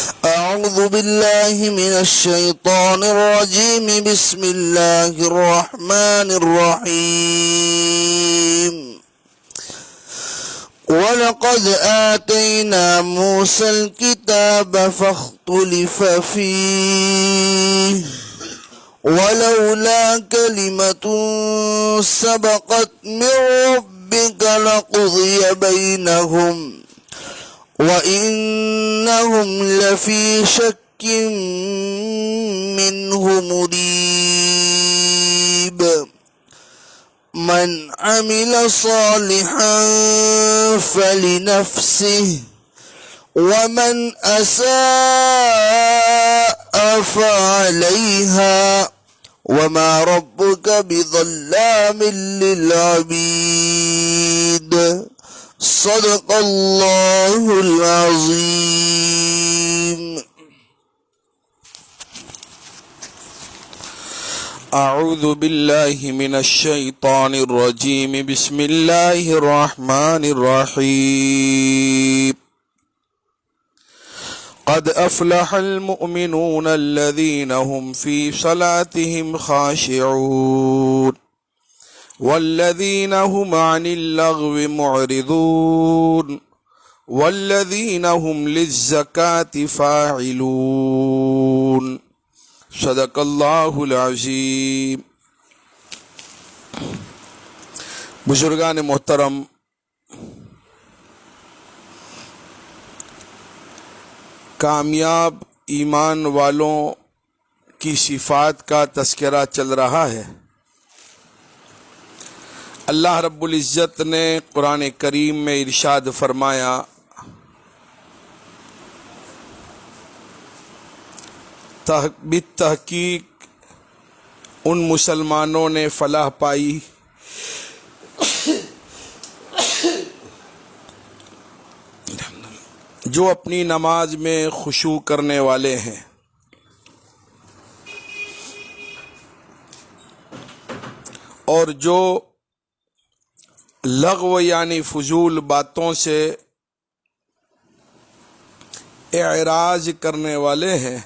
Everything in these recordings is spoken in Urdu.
أعوذ بالله من الشيطان الرجيم. بسم الله الرحمن الرحيم. ولقد آتينا موسى الكتاب فاختلف فيه ولولا كلمة سبقت من ربك لقضي بينهم وإنهم لفي شك منه مريب. من عمل صالحا فلنفسه ومن أساء فعليها وما ربك بظلام للعبيد. صدق الله العظيم. أعوذ بالله من الشيطان الرجيم. بسم الله الرحمن الرحيم. قد أفلح المؤمنون الذين هم في صلاتهم خاشعون والذين هم عن اللغو معرضون والذين هم للزكاة فاعلون. صدق اللہ العظیم. بزرگان محترم، کامیاب ایمان والوں کی صفات کا تذکرہ چل رہا ہے. اللہ رب العزت نے قرآن کریم میں ارشاد فرمایا، بالتحقیق ان مسلمانوں نے فلاح پائی جو اپنی نماز میں خشوع کرنے والے ہیں اور جو لغو یعنی فضول باتوں سے اعراض کرنے والے ہیں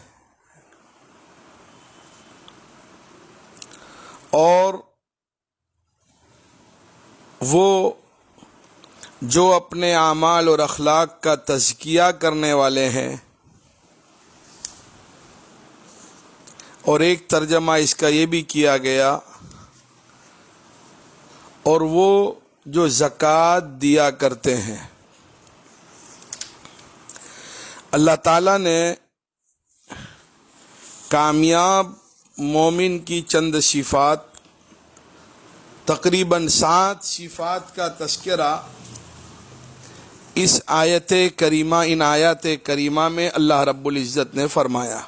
اور وہ جو اپنے اعمال اور اخلاق کا تزکیہ کرنے والے ہیں. اور ایک ترجمہ اس کا یہ بھی کیا گیا، اور وہ جو زکوٰۃ دیا کرتے ہیں. اللہ تعالیٰ نے کامیاب مومن کی چند صفات، تقریباً 7 صفات کا تذکرہ اس آیت کریمہ، ان آیات کریمہ میں اللہ رب العزت نے فرمایا.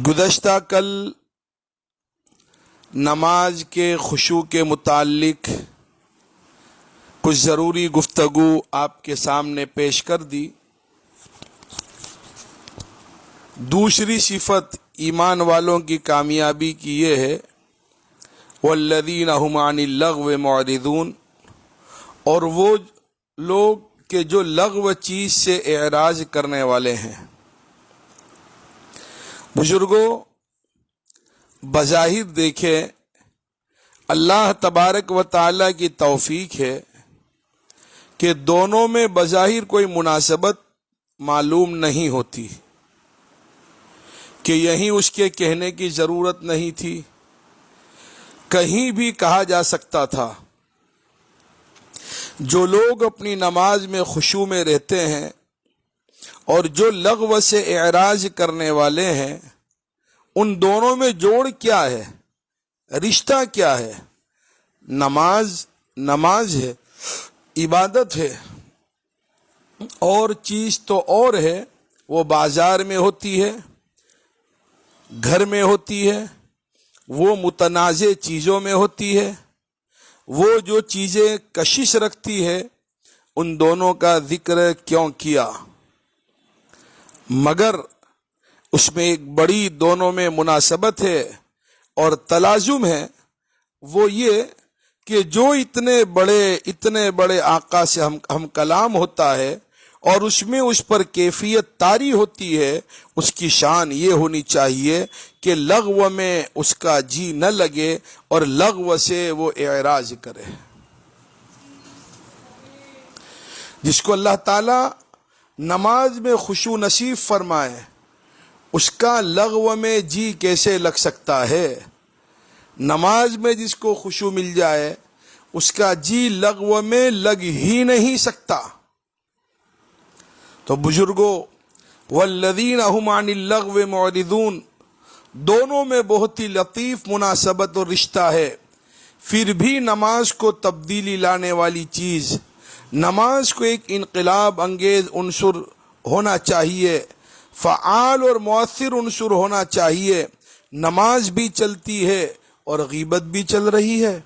گزشتہ کل نماز کے خشوع کے متعلق کچھ ضروری گفتگو آپ کے سامنے پیش کر دی. دوسری صفت ایمان والوں کی کامیابی کی یہ ہے، والذین هم عن اللغو معرضون، اور وہ لوگ کہ جو لغو چیز سے اعراض کرنے والے ہیں. بزرگوں، بظاہر دیکھیں اللہ تبارک و تعالیٰ کی توفیق ہے کہ دونوں میں بظاہر کوئی مناسبت معلوم نہیں ہوتی، کہ یہیں اس کے کہنے کی ضرورت نہیں تھی، کہیں بھی کہا جا سکتا تھا. جو لوگ اپنی نماز میں خشوع میں رہتے ہیں اور جو لغو سے اعراض کرنے والے ہیں، ان دونوں میں جوڑ کیا ہے، رشتہ کیا ہے؟ نماز ہے، عبادت ہے، اور چیز تو اور ہے، وہ بازار میں ہوتی ہے، گھر میں ہوتی ہے، وہ متنازع چیزوں میں ہوتی ہے. وہ جو چیزیں کشش رکھتی ہے ان دونوں کا ذکر کیوں کیا؟ مگر اس میں ایک بڑی دونوں میں مناسبت ہے اور تلازم ہے، وہ یہ کہ جو اتنے بڑے آقا سے ہم کلام ہوتا ہے اور اس میں اس پر کیفیت طاری ہوتی ہے، اس کی شان یہ ہونی چاہیے کہ لغو میں اس کا جی نہ لگے اور لغو سے وہ اعراض کرے۔ جس کو اللہ تعالی نماز میں خشوع نصیب فرمائے، اس کا لغو میں جی کیسے لگ سکتا ہے؟ نماز میں جس کو خشوع مل جائے اس کا جی لغو میں لگ ہی نہیں سکتا۔ تو بزرگوں، والذین هم عن اللغو معرضون، دونوں میں بہت ہی لطیف مناسبت اور رشتہ ہے۔ پھر بھی نماز کو تبدیلی لانے والی چیز، نماز کو ایک انقلاب انگیز عنصر ہونا چاہیے، فعال اور مؤثر عنصر ہونا چاہیے۔ نماز بھی چلتی ہے اور غیبت بھی چل رہی ہے،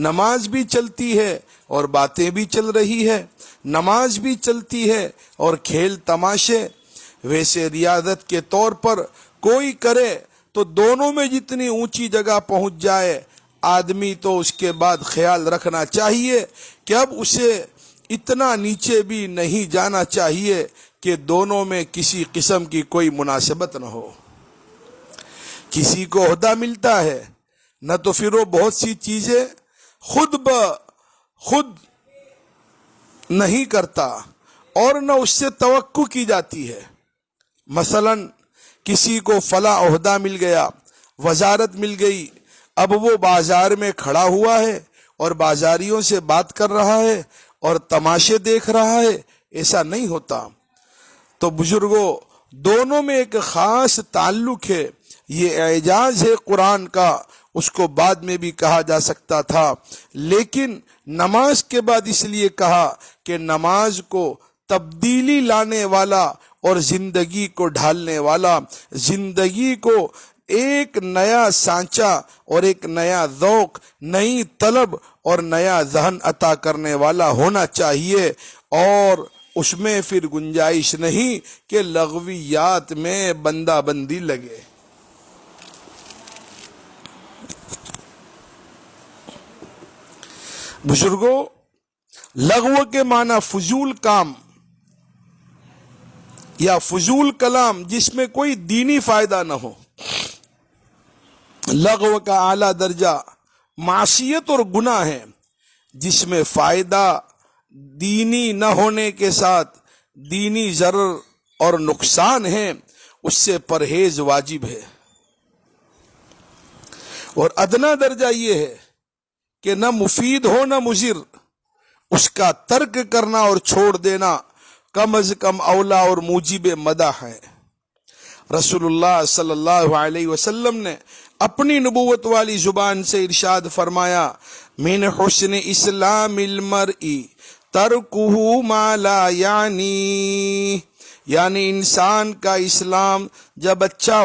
نماز بھی چلتی ہے اور باتیں بھی چل رہی ہے، نماز بھی چلتی ہے اور کھیل تماشے۔ ویسے ریاضت کے طور پر کوئی کرے تو دونوں میں جتنی اونچی جگہ پہنچ جائے، آدمی تو اس کے بعد خیال رکھنا چاہیے کہ اب اسے اتنا نیچے بھی نہیں جانا چاہیے کہ دونوں میں کسی قسم کی کوئی مناسبت نہ ہو۔ کسی کو عہدہ ملتا ہے نہ تو پھر وہ بہت سی چیزیں خود بخود نہیں کرتا اور نہ اس سے توقع کی جاتی ہے۔ مثلا کسی کو فلاں عہدہ مل گیا، وزارت مل گئی، اب وہ بازار میں کھڑا ہوا ہے اور بازاریوں سے بات کر رہا ہے اور تماشے دیکھ رہا ہے، ایسا نہیں ہوتا۔ تو بزرگوں، دونوں میں ایک خاص تعلق ہے، یہ اعجاز ہے قرآن کا، اس کو بعد میں بھی کہا جا سکتا تھا، لیکن نماز کے بعد اس لیے کہا کہ نماز کو تبدیلی لانے والا اور زندگی کو ڈھالنے والا، زندگی کو ایک نیا سانچہ اور ایک نیا ذوق، نئی طلب اور نیا ذہن عطا کرنے والا ہونا چاہیے، اور اس میں پھر گنجائش نہیں کہ لغویات میں بندہ بندی لگے۔ بزرگوں، لغو کے معنی فضول کام یا فضول کلام جس میں کوئی دینی فائدہ نہ ہو۔ لغو کا اعلیٰ درجہ معصیت اور گناہ ہے جس میں فائدہ دینی نہ ہونے کے ساتھ دینی ضرر اور نقصان ہے، اس سے پرہیز واجب ہے۔ اور ادنا درجہ یہ ہے کہ نہ مفید ہو نہ مضر، اس کا ترک کرنا اور چھوڑ دینا کم از کم اولا اور موجب مدح ہے۔ رسول اللہ صلی اللہ علیہ وسلم نے اپنی نبوت والی زبان سے ارشاد فرمایا، من حسن اسلام المرء ترکہ ما لا یعنی، یعنی انسان کا اسلام جب اچھا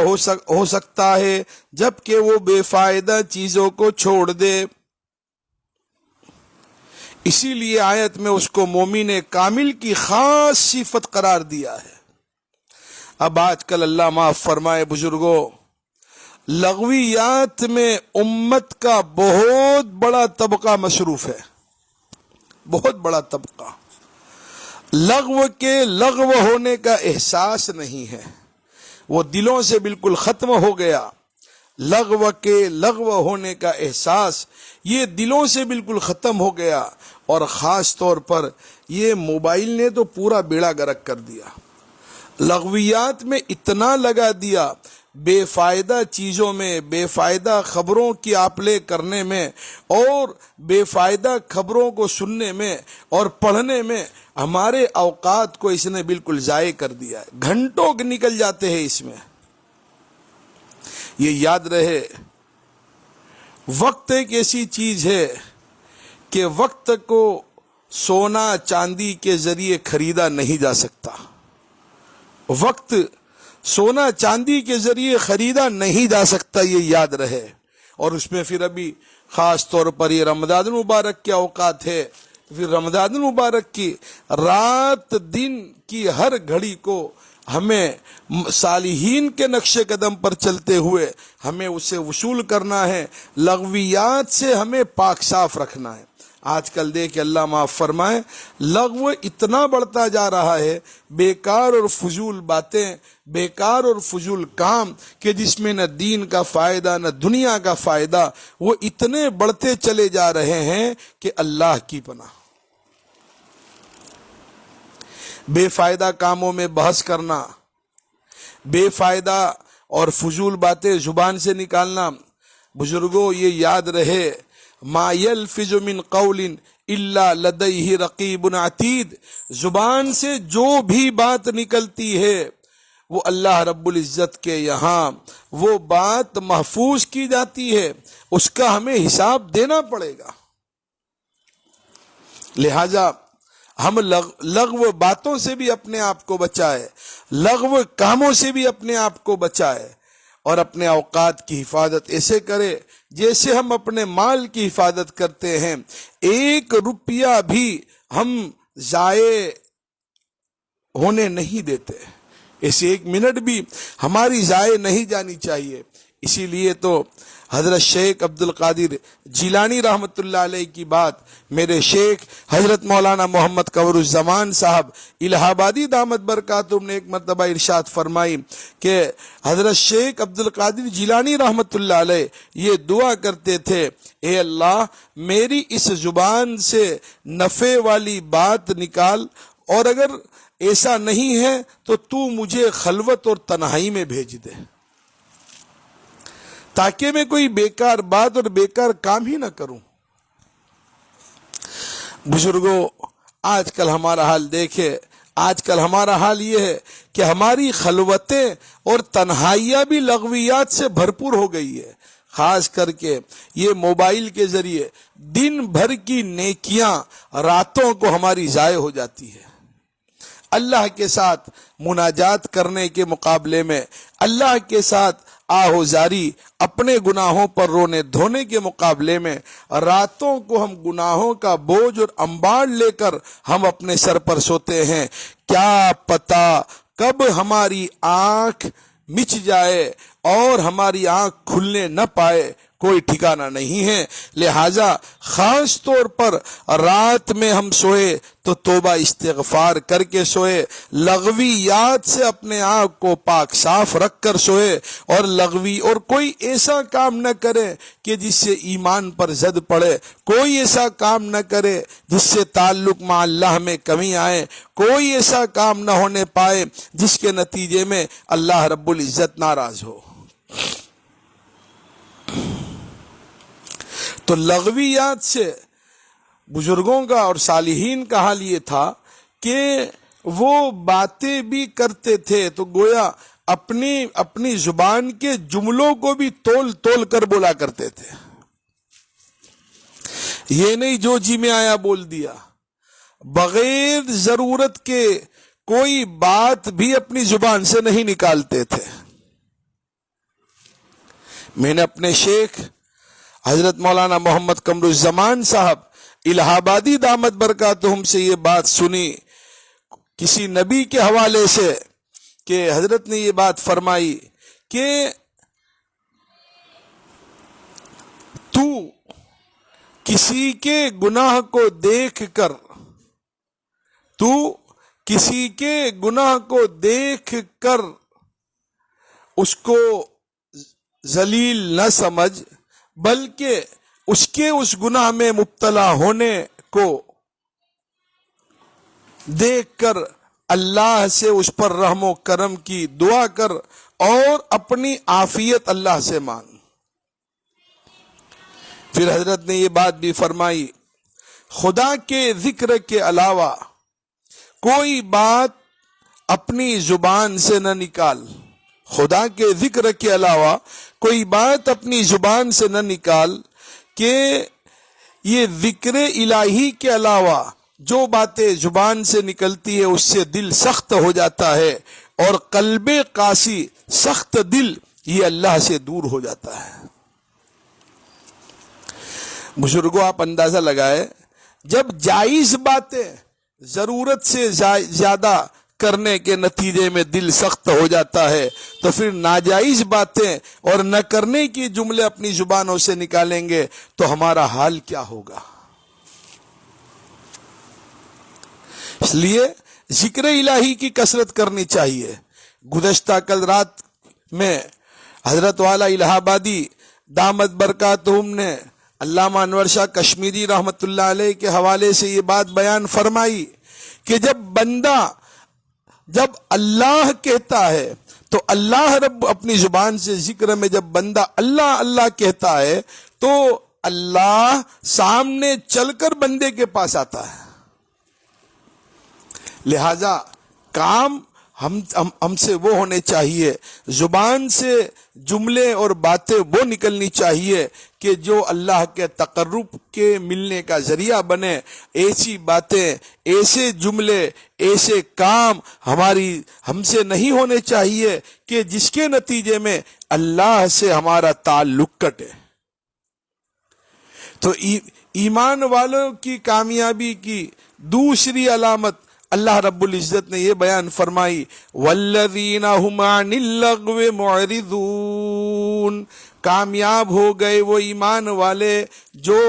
ہو سکتا ہے جب کہ وہ بے فائدہ چیزوں کو چھوڑ دے۔ اسی لیے آیت میں اس کو مومن کامل کی خاص صفت قرار دیا ہے۔ اب آج کل اللہ معاف فرمائے بزرگوں، لغویات میں امت کا بہت بڑا طبقہ مصروف ہے، بہت بڑا طبقہ۔ لغو کے لغو ہونے کا احساس نہیں ہے، وہ دلوں سے بالکل ختم ہو گیا۔ لغو کے لغو ہونے کا احساس یہ دلوں سے بالکل ختم ہو گیا، اور خاص طور پر یہ موبائل نے تو پورا بیڑا گرک کر دیا۔ لغویات میں اتنا لگا دیا، بے فائدہ چیزوں میں، بے فائدہ خبروں کی آپلے کرنے میں اور بے فائدہ خبروں کو سننے میں اور پڑھنے میں ہمارے اوقات کو اس نے بالکل ضائع کر دیا ہے۔ گھنٹوں نکل جاتے ہیں اس میں۔ یہ یاد رہے، وقت ایک ایسی چیز ہے کہ وقت کو سونا چاندی کے ذریعے خریدا نہیں جا سکتا۔ وقت سونا چاندی کے ذریعے خریدا نہیں جا سکتا، یہ یاد رہے۔ اور اس میں پھر ابھی خاص طور پر یہ رمضان المبارک کے اوقات ہے، پھر رمضان المبارک کی رات دن کی ہر گھڑی کو ہمیں صالحین کے نقش قدم پر چلتے ہوئے ہمیں اسے وصول کرنا ہے، لغویات سے ہمیں پاک صاف رکھنا ہے۔ آج کل دیکھ اللہ معاف فرمائے لغو اتنا بڑھتا جا رہا ہے، بیکار اور فضول باتیں، بیکار اور فضول کام کہ جس میں نہ دین کا فائدہ نہ دنیا کا فائدہ، وہ اتنے بڑھتے چلے جا رہے ہیں کہ اللہ کی پناہ۔ بے فائدہ کاموں میں بحث کرنا، بے فائدہ اور فضول باتیں زبان سے نکالنا، بزرگوں یہ یاد رہے، ما یلفظ من قول الا لدیہ رقیب عتید، زبان سے جو بھی بات نکلتی ہے وہ اللہ رب العزت کے یہاں وہ بات محفوظ کی جاتی ہے، اس کا ہمیں حساب دینا پڑے گا۔ لہذا ہم لغو باتوں سے بھی اپنے آپ کو بچائے، لغو کاموں سے بھی اپنے آپ کو بچائے، اور اپنے اوقات کی حفاظت ایسے کرے جیسے ہم اپنے مال کی حفاظت کرتے ہیں۔ 1 روپیہ بھی ہم ضائع ہونے نہیں دیتے، ایسے 1 منٹ بھی ہماری ضائع نہیں جانی چاہیے۔ اسی لیے تو حضرت شیخ عبد القادر جیلانی رحمۃ اللہ علیہ کی بات میرے شیخ حضرت مولانا محمد قمر الزمان صاحب الہ آبادی دامت برکاتہم نے ایک مرتبہ ارشاد فرمائی کہ حضرت شیخ عبد القادر جیلانی رحمۃ اللہ علیہ یہ دعا کرتے تھے، اے اللہ میری اس زبان سے نفع والی بات نکال، اور اگر ایسا نہیں ہے تو مجھے خلوت اور تنہائی میں بھیج دے، تاکہ میں کوئی بیکار بات اور بیکار کام ہی نہ کروں۔ بزرگوں آج کل ہمارا حال دیکھے، آج کل ہمارا حال یہ ہے کہ ہماری خلوتیں اور تنہائیاں بھی لغویات سے بھرپور ہو گئی ہے۔ خاص کر کے یہ موبائل کے ذریعے دن بھر کی نیکیاں راتوں کو ہماری ضائع ہو جاتی ہے۔ اللہ کے ساتھ مناجات کرنے کے مقابلے میں، اللہ کے ساتھ آہوزاری، اپنے گناہوں پر رونے دھونے کے مقابلے میں، راتوں کو ہم گناہوں کا بوجھ اور انبار لے کر ہم اپنے سر پر سوتے ہیں۔ کیا پتہ کب ہماری آنکھ مچ جائے اور ہماری آنکھ کھلنے نہ پائے، کوئی ٹھکانہ نہیں ہے۔ لہذا خاص طور پر رات میں ہم سوئے تو توبہ استغفار کر کے سوئے، لغویات سے اپنے آپ کو پاک صاف رکھ کر سوئے، اور کوئی ایسا کام نہ کرے کہ جس سے ایمان پر زد پڑے، کوئی ایسا کام نہ کرے جس سے تعلق مع اللہ میں کمی آئے، کوئی ایسا کام نہ ہونے پائے جس کے نتیجے میں اللہ رب العزت ناراض ہو۔ تو لغویات سے بزرگوں کا اور صالحین کا حال یہ تھا کہ وہ باتیں بھی کرتے تھے تو گویا اپنی زبان کے جملوں کو بھی تول تول کر بولا کرتے تھے، یہ نہیں جو جی میں آیا بول دیا، بغیر ضرورت کے کوئی بات بھی اپنی زبان سے نہیں نکالتے تھے۔ میں نے اپنے شیخ حضرت مولانا محمد قمر الزمان صاحب الہ آبادی دامت برکاتہم سے یہ بات سنی کسی نبی کے حوالے سے کہ حضرت نے یہ بات فرمائی کہ تو کسی کے گناہ کو دیکھ کر، تو کسی کے گناہ کو دیکھ کر اس کو ذلیل نہ سمجھ، بلکہ اس گناہ میں مبتلا ہونے کو دیکھ کر اللہ سے اس پر رحم و کرم کی دعا کر اور اپنی عافیت اللہ سے مانگ۔ پھر حضرت نے یہ بات بھی فرمائی، خدا کے ذکر کے علاوہ کوئی بات اپنی زبان سے نہ نکال، خدا کے ذکر کے علاوہ کوئی بات اپنی زبان سے نہ نکال، کہ یہ ذکر الہی کے علاوہ جو باتیں زبان سے نکلتی ہے اس سے دل سخت ہو جاتا ہے، اور قلب قاسی سخت دل یہ اللہ سے دور ہو جاتا ہے۔ بزرگوں آپ اندازہ لگائے، جب جائز باتیں ضرورت سے زیادہ کرنے کے نتیجے میں دل سخت ہو جاتا ہے، تو پھر ناجائز باتیں اور نہ کرنے کی جملے اپنی زبانوں سے نکالیں گے تو ہمارا حال کیا ہوگا؟ اس لیے ذکر الہی کی کثرت کرنی چاہیے. گزشتہ کل رات میں حضرت والا الہ آبادی دامت برکاتہم نے علامہ انور شاہ کشمیری رحمۃ اللہ علیہ کے حوالے سے یہ بات بیان فرمائی کہ جب اللہ کہتا ہے تو اللہ رب اپنی زبان سے ذکر میں جب بندہ اللہ اللہ کہتا ہے تو اللہ سامنے چل کر بندے کے پاس آتا ہے. لہذا کام ہم سے وہ ہونے چاہیے، زبان سے جملے اور باتیں وہ نکلنی چاہیے کہ جو اللہ کے تقرب کے ملنے کا ذریعہ بنے. ایسی باتیں، ایسے جملے، ایسے کام ہم سے نہیں ہونے چاہیے کہ جس کے نتیجے میں اللہ سے ہمارا تعلق کٹے. تو ایمان والوں کی کامیابی کی دوسری علامت اللہ رب العزت نے یہ بیان فرمائی، والذین هم عن اللغو معرضون. کامیاب ہو گئے وہ ایمان والے جو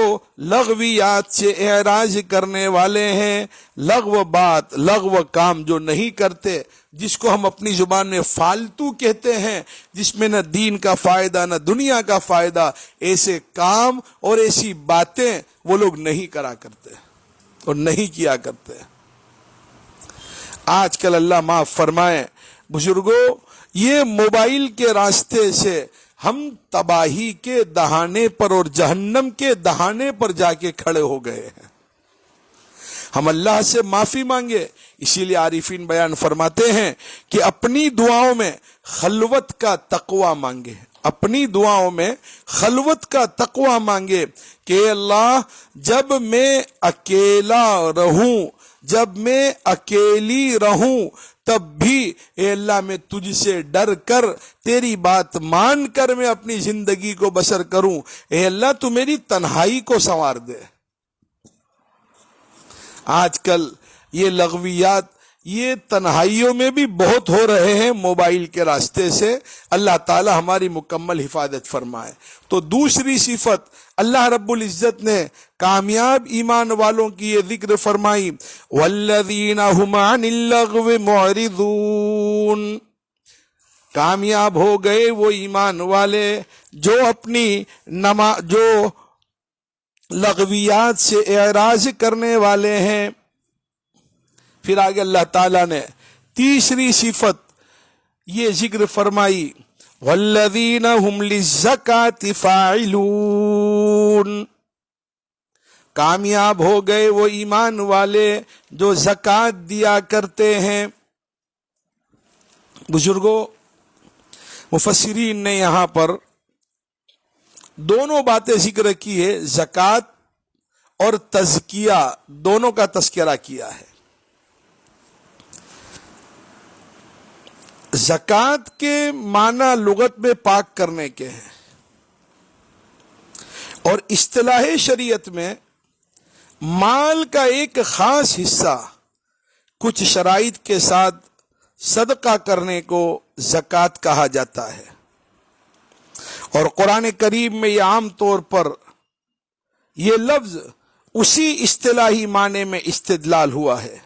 لغویات سے اعراض کرنے والے ہیں. لغو بات، لغو کام جو نہیں کرتے، جس کو ہم اپنی زبان میں فالتو کہتے ہیں، جس میں نہ دین کا فائدہ نہ دنیا کا فائدہ، ایسے کام اور ایسی باتیں وہ لوگ نہیں کرا کرتے اور نہیں کیا کرتے. آج کل اللہ معاف فرمائے بزرگوں، یہ موبائل کے راستے سے ہم تباہی کے دہانے پر اور جہنم کے دہانے پر جا کے کھڑے ہو گئے ہیں. ہم اللہ سے معافی مانگے. اسی لیے عارفین بیان فرماتے ہیں کہ اپنی دعاؤں میں خلوت کا تقوی مانگے، اپنی دعاؤں میں خلوت کا تقوی مانگے کہ اللہ جب میں اکیلا رہوں، جب میں اکیلی رہوں، تب بھی اے اللہ میں تجھ سے ڈر کر، تیری بات مان کر میں اپنی زندگی کو بسر کروں. اے اللہ تو میری تنہائی کو سنوار دے. آج کل یہ لغویات یہ تنہائیوں میں بھی بہت ہو رہے ہیں موبائل کے راستے سے. اللہ تعالی ہماری مکمل حفاظت فرمائے. تو دوسری صفت اللہ رب العزت نے کامیاب ایمان والوں کی یہ ذکر فرمائی، والذین هم عن اللغو معرضون. کامیاب ہو گئے وہ ایمان والے جو اپنی جو لغویات سے اعراض کرنے والے ہیں. پھر آگے اللہ تعالیٰ نے تیسری صفت یہ ذکر فرمائی، والذین هم للزکاة فاعلون. کامیاب ہو گئے وہ ایمان والے جو زکوٰۃ دیا کرتے ہیں. بزرگوں، مفسرین نے یہاں پر دونوں باتیں ذکر کی ہے، زکوٰۃ اور تزکیہ، دونوں کا تذکرہ کیا ہے. زکوٰۃ کے معنی لغت میں پاک کرنے کے ہیں، اور اصطلاح شریعت میں مال کا ایک خاص حصہ کچھ شرائط کے ساتھ صدقہ کرنے کو زکوٰۃ کہا جاتا ہے. اور قرآن کریم میں یہ عام طور پر یہ لفظ اسی اصطلاحی معنی میں استدلال ہوا ہے.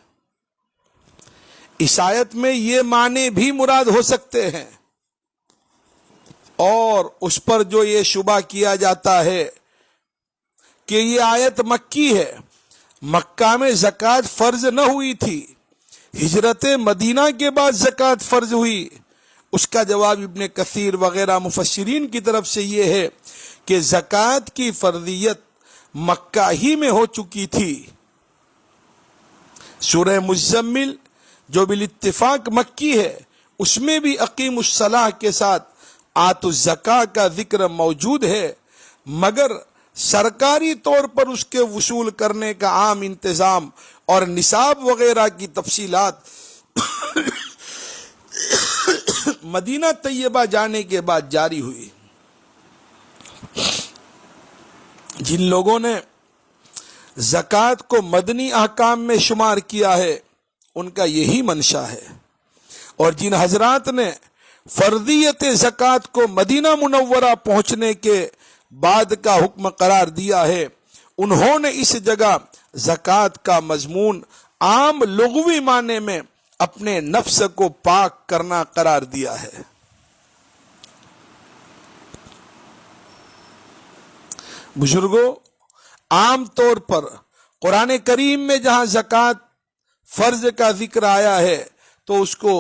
اس آیت میں یہ معنی بھی مراد ہو سکتے ہیں، اور اس پر جو یہ شبہ کیا جاتا ہے کہ یہ آیت مکی ہے، مکہ میں زکوٰۃ فرض نہ ہوئی تھی، ہجرت مدینہ کے بعد زکوٰۃ فرض ہوئی. اس کا جواب ابن کثیر وغیرہ مفسرین کی طرف سے یہ ہے کہ زکوٰۃ کی فرضیت مکہ ہی میں ہو چکی تھی. سورہ مزمل جو بالاتفاق مکی ہے، اس میں بھی اقیم الصلاۃ کے ساتھ آتوا الزکاۃ کا ذکر موجود ہے، مگر سرکاری طور پر اس کے وصول کرنے کا عام انتظام اور نصاب وغیرہ کی تفصیلات مدینہ طیبہ جانے کے بعد جاری ہوئی. جن لوگوں نے زکوٰۃ کو مدنی احکام میں شمار کیا ہے ان کا یہی منشا ہے، اور جن حضرات نے فرضیت زکوٰۃ کو مدینہ منورہ پہنچنے کے بعد کا حکم قرار دیا ہے، انہوں نے اس جگہ زکوٰۃ کا مضمون عام لغوی معنی میں اپنے نفس کو پاک کرنا قرار دیا ہے۔ بزرگوں، عام طور پر قرآن کریم میں جہاں زکوٰۃ فرض کا ذکر آیا ہے تو اس کو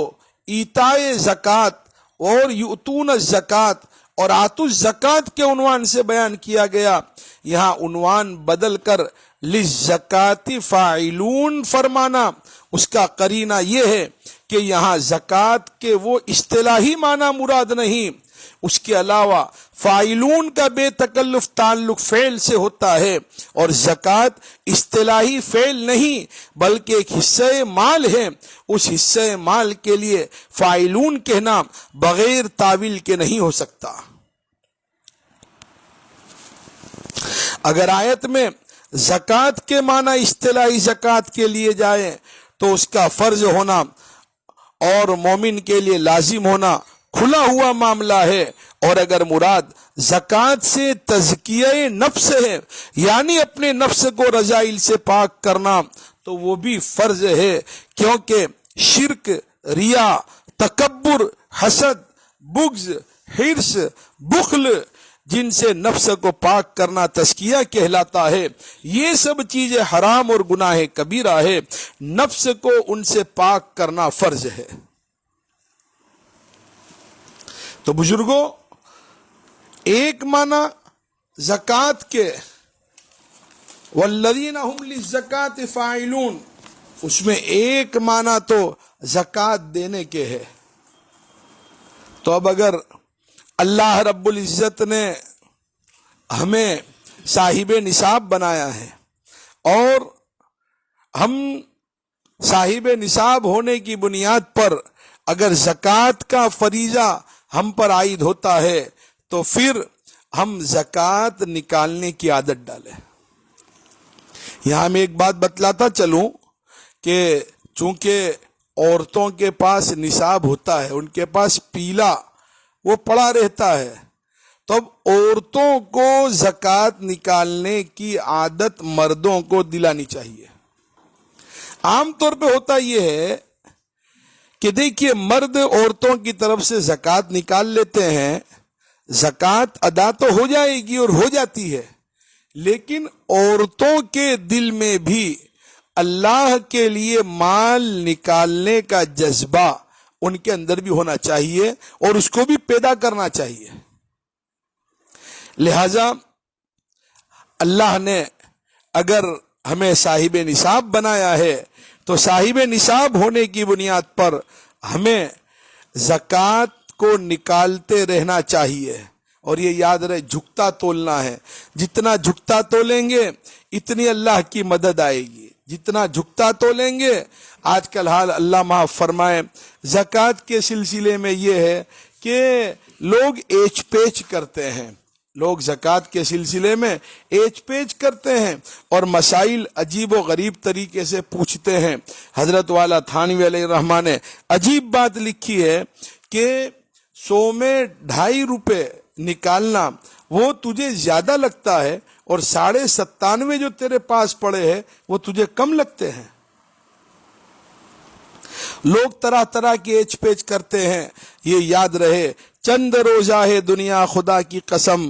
ایتائے زکوٰۃ اور یؤتون الزکوٰۃ اور آتوا الزکوٰۃ کے عنوان سے بیان کیا گیا۔ یہاں عنوان بدل کر للزکوٰۃ فاعلون فرمانا، اس کا قرینہ یہ ہے کہ یہاں زکوٰۃ کے وہ اصطلاحی معنی مراد نہیں، اس کے علاوہ فاعلون کا بے تکلف تعلق فعل سے ہوتا ہے، اور زکوٰۃ اصطلاحی فعل نہیں بلکہ ایک حصہ مال ہے۔ اس حصہ مال کے لیے فاعلون کہنا بغیر تاویل کے نہیں ہو سکتا۔ اگر آیت میں زکوٰۃ کے معنی اصطلاحی زکوٰۃ کے لیے جائے تو اس کا فرض ہونا اور مومن کے لیے لازم ہونا کھلا ہوا معاملہ ہے، اور اگر مراد زکوٰۃ سے تزکیہ نفس ہے یعنی اپنے نفس کو رذائل سے پاک کرنا تو وہ بھی فرض ہے، کیونکہ شرک، ریا، تکبر، حسد، بغض، حرص، بخل جن سے نفس کو پاک کرنا تزکیہ کہلاتا ہے، یہ سب چیزیں حرام اور گناہ کبیرہ ہے، نفس کو ان سے پاک کرنا فرض ہے۔ تو بزرگوں، ایک معنی زکوٰۃ کے والذین هم للزکوٰۃ فاعلون، اس میں ایک معنی تو زکوٰۃ دینے کے ہے۔ تو اب اگر اللہ رب العزت نے ہمیں صاحب نصاب بنایا ہے اور ہم صاحب نصاب ہونے کی بنیاد پر اگر زکوٰۃ کا فریضہ ہم پر عائد ہوتا ہے تو پھر ہم زکوٰۃ نکالنے کی عادت ڈالیں۔ یہاں میں ایک بات بتلاتا چلوں کہ چونکہ عورتوں کے پاس نصاب ہوتا ہے، ان کے پاس پیلا وہ پڑا رہتا ہے، تو اب عورتوں کو زکوٰۃ نکالنے کی عادت مردوں کو دلانی چاہیے۔ عام طور پہ ہوتا یہ ہے کہ دیکھیے مرد عورتوں کی طرف سے زکوٰۃ نکال لیتے ہیں، زکوٰۃ ادا تو ہو جائے گی اور ہو جاتی ہے، لیکن عورتوں کے دل میں بھی اللہ کے لیے مال نکالنے کا جذبہ ان کے اندر بھی ہونا چاہیے اور اس کو بھی پیدا کرنا چاہیے۔ لہذا اللہ نے اگر ہمیں صاحب نصاب بنایا ہے تو صاحب نصاب ہونے کی بنیاد پر ہمیں زکوٰۃ کو نکالتے رہنا چاہیے، اور یہ یاد رہے جھکتا تولنا ہے، جتنا جھکتا تولیں گے اتنی اللہ کی مدد آئے گی، جتنا جھکتا تولیں گے۔ آج کل حال اللہ معاف فرمائے زکوٰۃ کے سلسلے میں یہ ہے کہ لوگ ایچ پیچ کرتے ہیں، لوگ زکوٰۃ کے سلسلے میں ایچ پیچ کرتے ہیں اور مسائل عجیب و غریب طریقے سے پوچھتے ہیں۔ حضرت والا تھانوی علیہ الرحمٰن نے عجیب بات لکھی ہے کہ 100 میں 2.5 روپے نکالنا وہ تجھے زیادہ لگتا ہے اور 97.5 جو تیرے پاس پڑے ہیں وہ تجھے کم لگتے ہیں۔ لوگ طرح طرح کی ایچ پیچ کرتے ہیں۔ یہ یاد رہے چند روزہ ہے دنیا خدا کی قسم،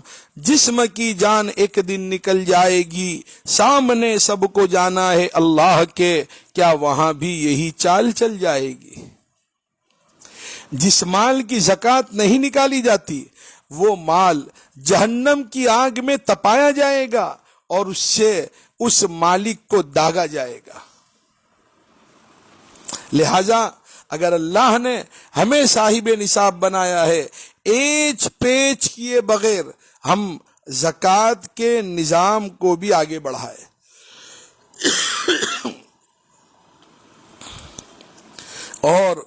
جسم کی جان ایک دن نکل جائے گی، سامنے سب کو جانا ہے اللہ کے، کیا وہاں بھی یہی چال چل جائے گی؟ جس مال کی زکوٰۃ نہیں نکالی جاتی وہ مال جہنم کی آگ میں تپایا جائے گا اور اس سے اس مالک کو داغا جائے گا۔ لہذا اگر اللہ نے ہمیں صاحب نصاب بنایا ہے، ایچ پیچ کیے بغیر ہم زکوٰۃ کے نظام کو بھی آگے بڑھائے۔ اور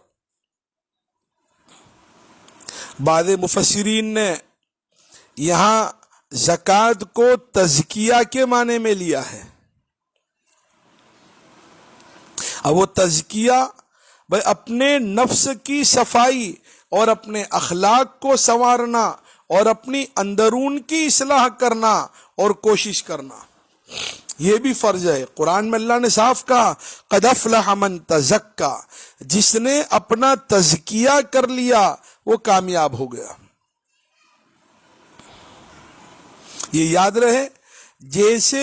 بعض مفسرین نے یہاں زکوٰۃ کو تزکیہ کے معنی میں لیا ہے۔ اب وہ تزکیہ بھائی اپنے نفس کی صفائی اور اپنے اخلاق کو سنوارنا اور اپنی اندرون کی اصلاح کرنا اور کوشش کرنا، یہ بھی فرض ہے۔ قرآن میں اللہ نے صاف کہا قد افلح من تزکا، جس نے اپنا تزکیہ کر لیا وہ کامیاب ہو گیا۔ یہ یاد رہے، جیسے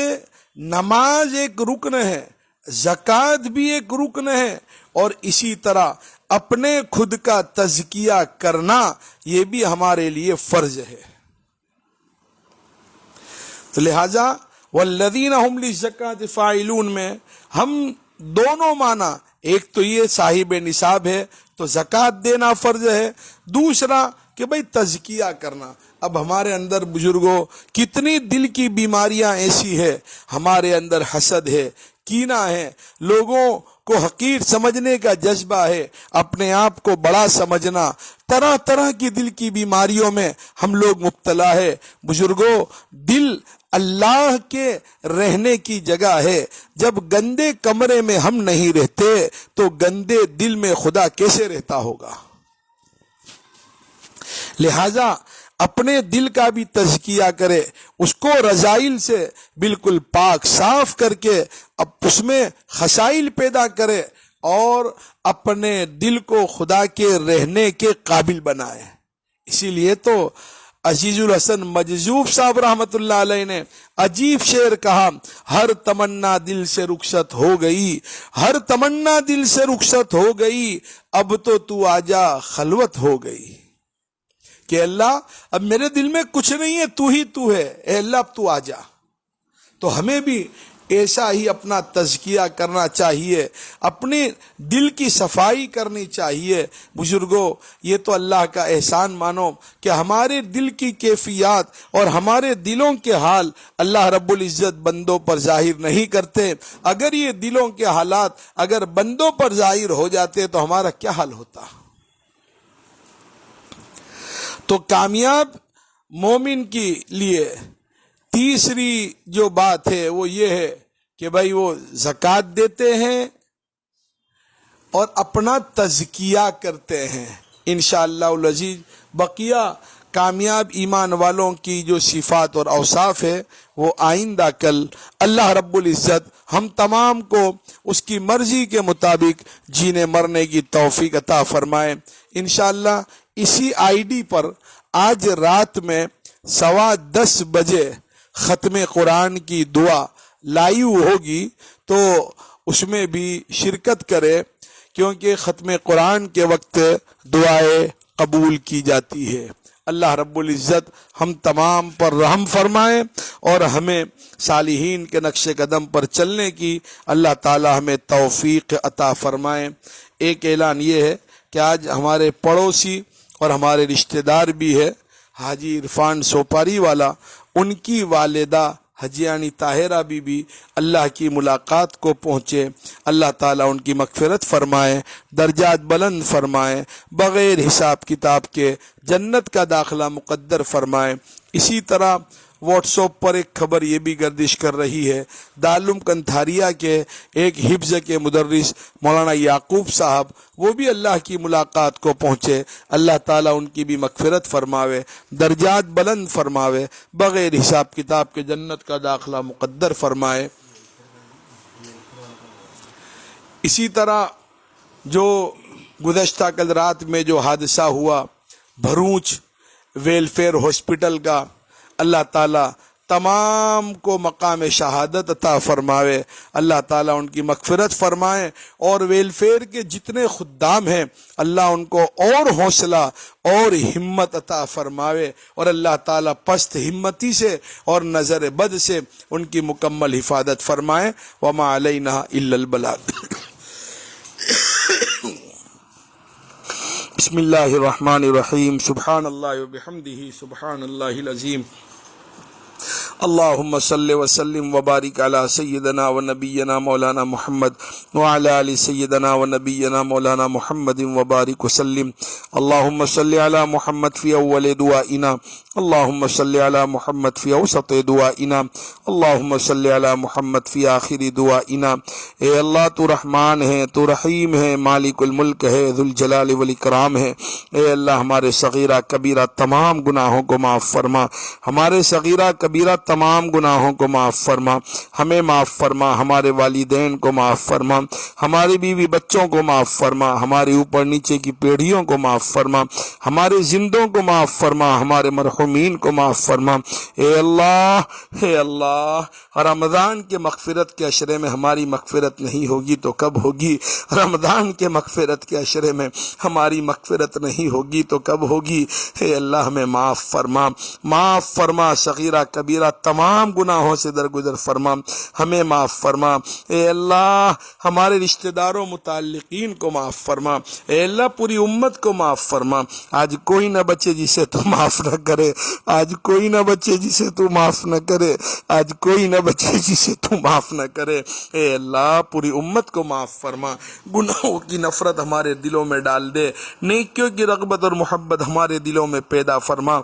نماز ایک رکن ہے، زکوٰۃ بھی ایک رکن ہے، اور اسی طرح اپنے خود کا تزکیہ کرنا یہ بھی ہمارے لیے فرض ہے۔ تو لہذا والذین هم للزکاۃ فاعلون میں ہم دونوں معنی، ایک تو یہ صاحب نصاب ہے تو زکوٰۃ دینا فرض ہے، دوسرا کہ بھئی تزکیہ کرنا۔ اب ہمارے اندر بزرگوں کتنی دل کی بیماریاں ایسی ہے، ہمارے اندر حسد ہے، کینہ ہے، لوگوں کو حقیر سمجھنے کا جذبہ ہے، اپنے آپ کو بڑا سمجھنا، طرح طرح کی دل کی بیماریوں میں ہم لوگ مبتلا ہے۔ بزرگوں، دل اللہ کے رہنے کی جگہ ہے۔ جب گندے کمرے میں ہم نہیں رہتے تو گندے دل میں خدا کیسے رہتا ہوگا؟ لہذا اپنے دل کا بھی تزکیہ کرے، اس کو رذائل سے بالکل پاک صاف کر کے اب اس میں خصائل پیدا کرے اور اپنے دل کو خدا کے رہنے کے قابل بنائے۔ اسی لیے تو عزیز الحسن مجذوب صاحب رحمت اللہ علیہ نے عجیب شعر کہا، ہر تمنا دل سے رخصت ہو گئی، ہر تمنا دل سے رخصت ہو گئی، اب تو آجا خلوت ہو گئی۔ کہ اللہ اب میرے دل میں کچھ نہیں ہے، تو ہی تو ہے، اے اللہ اب تو آجا۔ تو ہمیں بھی ایسا ہی اپنا تزکیہ کرنا چاہیے، اپنے دل کی صفائی کرنی چاہیے۔ بزرگوں، یہ تو اللہ کا احسان مانو کہ ہمارے دل کی کیفیات اور ہمارے دلوں کے حال اللہ رب العزت بندوں پر ظاہر نہیں کرتے۔ اگر یہ دلوں کے حالات اگر بندوں پر ظاہر ہو جاتے تو ہمارا کیا حال ہوتا؟ تو کامیاب مومن کے لیے تیسری جو بات ہے وہ یہ ہے کہ بھائی وہ زکوٰۃ دیتے ہیں اور اپنا تزکیہ کرتے ہیں۔ انشاءاللہ العزیز بقیہ کامیاب ایمان والوں کی جو صفات اور اوصاف ہے وہ آئندہ کل اللہ رب العزت ہم تمام کو اس کی مرضی کے مطابق جینے مرنے کی توفیق عطا فرمائے۔ انشاءاللہ اسی آئی ڈی پر آج رات میں 10:15 بجے ختم قرآن کی دعا لائیو ہوگی، تو اس میں بھی شرکت کرے، کیونکہ ختم قرآن کے وقت دعائیں قبول کی جاتی ہے۔ اللہ رب العزت ہم تمام پر رحم فرمائے اور ہمیں صالحین کے نقش قدم پر چلنے کی اللہ تعالی ہمیں توفیق عطا فرمائے۔ ایک اعلان یہ ہے کہ آج ہمارے پڑوسی اور ہمارے رشتہ دار بھی ہے حاجی عرفان سوپاری والا، ان کی والدہ حجیانی طاہرہ بی بی اللہ کی ملاقات کو پہنچے۔ اللہ تعالیٰ ان کی مغفرت فرمائے، درجات بلند فرمائے، بغیر حساب کتاب کے جنت کا داخلہ مقدر فرمائے۔ اسی طرح واٹس ایپ پر ایک خبر یہ بھی گردش کر رہی ہے، دارالعلوم کنتھاریہ کے ایک حفظ کے مدرس مولانا یعقوب صاحب وہ بھی اللہ کی ملاقات کو پہنچے۔ اللہ تعالیٰ ان کی بھی مغفرت فرماوے، درجات بلند فرماوے، بغیر حساب کتاب کے جنت کا داخلہ مقدر فرمائے۔ اسی طرح جو گزشتہ کل رات میں جو حادثہ ہوا بھروچ ویلفیئر ہاسپٹل کا، اللہ تعالیٰ تمام کو مقام شہادت عطا فرماوے، اللہ تعالیٰ ان کی مغفرت فرمائے، اور ویلفیئر کے جتنے خدام ہیں اللہ ان کو اور حوصلہ اور ہمت عطا فرماوے، اور اللہ تعالیٰ پست ہمتی سے اور نظر بد سے ان کی مکمل حفاظت فرمائے۔ وما علینا الا البلاغ۔ بسم اللہ الرحمن الرحیم، سبحان اللہ وبحمدہ، سبحان اللہ العظیم۔ اللہم صلی وسلم وبارک علی سیدنا و نبینا مولانا محمد وعلی آل سیدنا و نبینا مولانا محمد وبارک وسلم۔ اللہم صلی علی محمد فی اول دعائنا، اللہم صلی علی محمد فی اوسط دعائنا، اللہم صلی علی محمد فی آخر دعائنا۔ اے اللہ تو رحمان ہے، تو رحیم ہے، مالک الملک ہے، ذو الجلال والاکرام ہے۔ اے اللہ ہمارے صغیرہ کبیرہ تمام گناہوں کو معاف فرما، ہمارے صغیرہ کبیرہ تمام گناہوں کو معاف فرما، ہمیں معاف فرما، ہمارے والدین کو معاف فرما، ہمارے بیوی بچوں کو معاف فرما، ہمارے اوپر نیچے کی پیڑھیوں کو معاف فرما، ہمارے زندوں کو معاف فرما، ہمارے مرحومین کو معاف فرما۔ اے اللہ، رمضان کے مغفرت کے عشرے میں ہماری مغفرت نہیں ہوگی تو کب ہوگی؟ رمضان کے مغفرت کے عشرے میں ہماری مغفرت نہیں ہوگی تو کب ہوگی؟ اے اللہ ہمیں معاف فرما، صغیرہ کبیرہ تمام گناہوں سے درگزر فرما، ہمیں معاف فرما۔ اے اللہ ہمارے رشتہ داروں متعلقین کو معاف فرما، اے اللہ پوری امت کو معاف فرما۔ آج کوئی نہ بچے جسے تو معاف نہ کرے، آج کوئی نہ بچے جسے تو معاف نہ کرے، آج کوئی نہ بچے جسے تو معاف نہ کرے۔ اے اللہ پوری امت کو معاف فرما، گناہوں کی نفرت ہمارے دلوں میں ڈال دے، نیکیوں کی رغبت اور محبت ہمارے دلوں میں پیدا فرما۔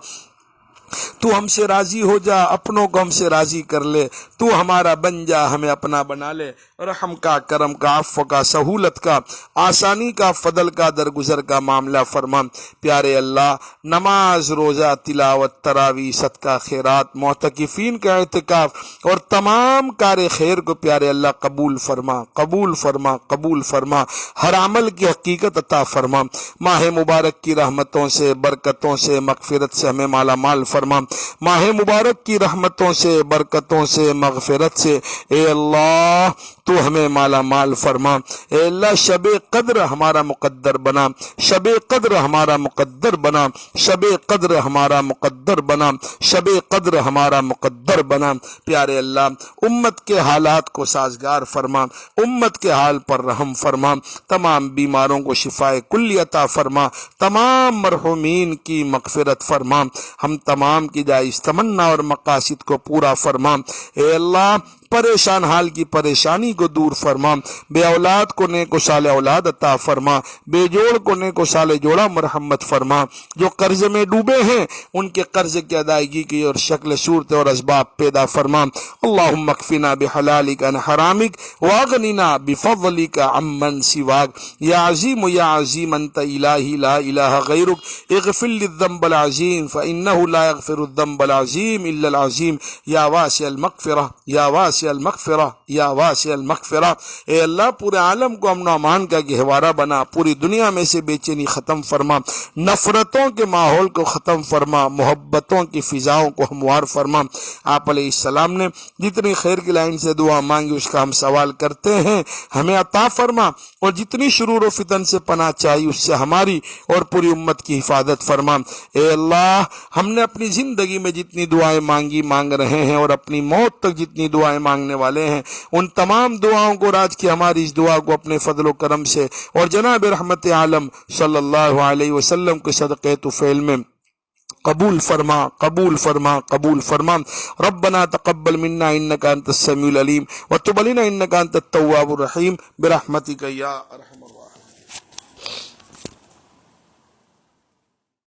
تو ہم سے راضی ہو جا، اپنوں کو ہم سے راضی کر لے، تو ہمارا بن جا، ہمیں اپنا بنا لے۔ رحم کا، کرم کا، عفو کا، سہولت کا، آسانی کا، فضل کا، درگزر کا معاملہ فرما۔ پیارے اللہ نماز، روزہ، تلاوت، تراویح، صدقہ، خیرات، معتکفین کا اعتکاف اور تمام کار خیر کو پیارے اللہ قبول فرما، قبول فرما، قبول فرما۔ ہر عمل کی حقیقت عطا فرما۔ ماہ مبارک کی رحمتوں سے، برکتوں سے، مغفرت سے ہمیں مالا مال فرما۔ ماہ مبارک کی رحمتوں سے، برکتوں سے، مغفرت سے اے اللہ تو ہمیں مالا مال فرما۔ اے اللہ شب قدر ہمارا مقدر بنا، شب قدر ہمارا مقدر بنا، شب قدر ہمارا مقدر بنا، شب قدر ہمارا مقدر بنا۔ پیارے اللہ امت کے حالات کو سازگار فرما، امت کے حال پر رحم فرما، تمام بیماروں کو شفائے کلی عطا فرما، تمام مرحومین کی مغفرت فرما، ہم تمام کی جائز تمنا اور مقاصد کو پورا فرما۔ اے اللہ پریشان حال کی پریشانی کو دور فرما، بے اولاد کو نیک و صالح اولاد عطا فرما، بے جوڑ کو نیک و صالح جوڑا مرحمت فرما، جو قرض میں ڈوبے ہیں ان کے قرض کی ادائیگی کی اور شکل صورت اور اسباب پیدا فرما۔ اللہم اکفنا بحلالک عن حرامک واغننا بفضلک عمن سواک۔ یا عظیم یا عظیم انت الہی لا الہ غیرک، اغفر للذنب العظیم فانہ لا یغفر الذنب العظیم الا العظیم۔ یا واسع المغفرہ، یا واسع المغفرہ، یا واسع المغفرہ۔ اے اللہ پورے عالم کو امن و امان کا گہوارہ بنا، پوری دنیا میں سے بے چینی ختم فرما، نفرتوں کے ماحول کو ختم فرما، محبتوں کی فضاؤں کو ہموار فرما۔ آپ علیہ السلام نے جتنی خیر کی لائن سے دعا مانگی اس کا ہم سوال کرتے ہیں، ہمیں عطا فرما، اور جتنی شرور و فتن سے پناہ چاہیے اس سے ہماری اور پوری امت کی حفاظت فرما۔ اے اللہ ہم نے اپنی زندگی میں جتنی دعائیں مانگی، مانگ رہے ہیں، اور اپنی موت تک جتنی دعائیں مانگنے والے ہیں، ان تمام دعاؤں کو راج کی ہماری اس دعا کو اپنے فضل و کرم سے اور جناب رحمت عالم صلی اللہ علیہ وسلم کے صدقے طفیل میں قبول فرما، قبول فرما، قبول فرما۔ ربنا تقبل منا انك انت السميع العليم وتب علينا انك انت التواب الرحيم برحمتك يا ارحم